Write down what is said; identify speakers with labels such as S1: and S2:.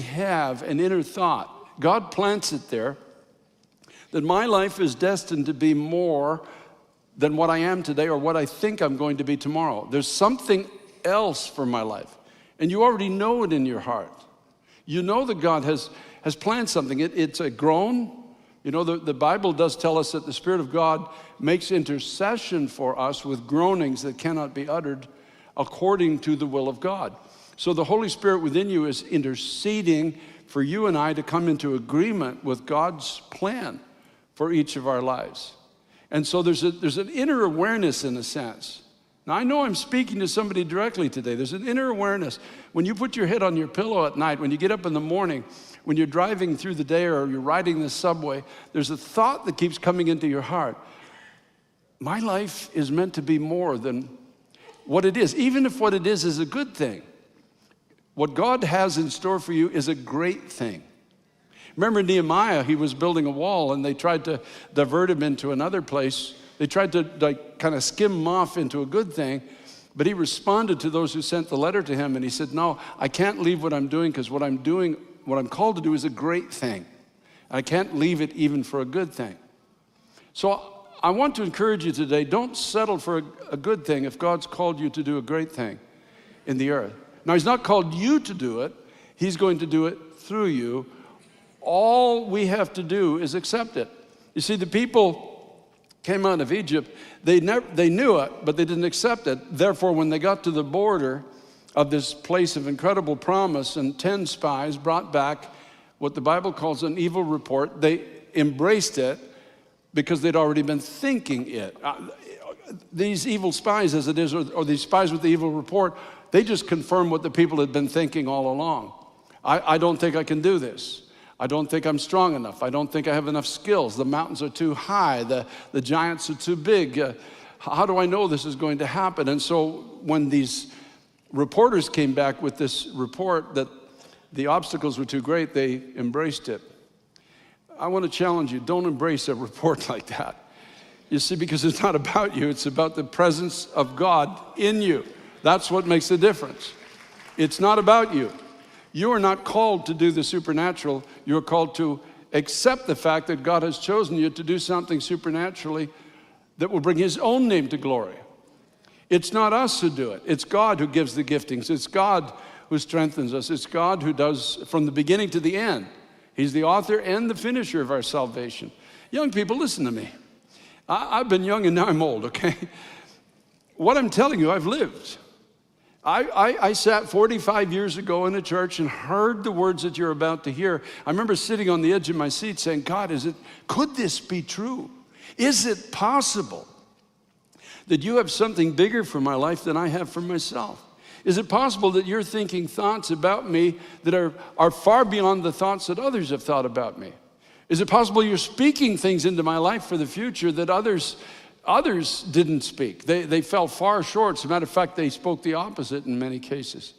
S1: have an inner thought. God plants it there, that my life is destined to be more than what I am today or what I think I'm going to be tomorrow. There's something else for my life. And you already know it in your heart. You know that God has planned something. It's a groan. You know, the Bible does tell us that the Spirit of God makes intercession for us with groanings that cannot be uttered according to the will of God. So the Holy Spirit within you is interceding for you and I to come into agreement with God's plan for each of our lives. And so there's an inner awareness in a sense. Now, I know I'm speaking to somebody directly today. There's an inner awareness. When you put your head on your pillow at night, when you get up in the morning, when you're driving through the day or you're riding the subway, there's a thought that keeps coming into your heart. My life is meant to be more than what it is, even if what it is a good thing. What God has in store for you is a great thing. Remember Nehemiah, he was building a wall and they tried to divert him into another place. They tried to kind of skim him off into a good thing, but he responded to those who sent the letter to him and he said, no, I can't leave what I'm doing because what I'm called to do is a great thing. I can't leave it even for a good thing. So I want to encourage you today, don't settle for a good thing if God's called you to do a great thing in the earth. Now, he's not called you to do it. He's going to do it through you. All we have to do is accept it. You see, the people came out of Egypt. They knew it, but they didn't accept it. Therefore, when they got to the border of this place of incredible promise and 10 spies brought back what the Bible calls an evil report, they embraced it because they'd already been thinking it. These evil spies, as it is, or these spies with the evil report, they just confirm what the people had been thinking all along. I don't think I can do this. I don't think I'm strong enough. I don't think I have enough skills. The mountains are too high. The giants are too big. How do I know this is going to happen? And so when these reporters came back with this report that the obstacles were too great, they embraced it. I want to challenge you, don't embrace a report like that. You see, because it's not about you, it's about the presence of God in you. That's what makes the difference. It's not about you. You are not called to do the supernatural. You're called to accept the fact that God has chosen you to do something supernaturally that will bring his own name to glory. It's not us who do it. It's God who gives the giftings. It's God who strengthens us. It's God who does from the beginning to the end. He's the author and the finisher of our salvation. Young people, listen to me. I've been young and now I'm old, okay? What I'm telling you, I've lived. I sat 45 years ago in a church and heard the words that you're about to hear. I remember sitting on the edge of my seat saying, God, could this be true? Is it possible that you have something bigger for my life than I have for myself? Is it possible that you're thinking thoughts about me that are far beyond the thoughts that others have thought about me? Is it possible you're speaking things into my life for the future that others didn't speak? They fell far short. As a matter of fact, they spoke the opposite in many cases.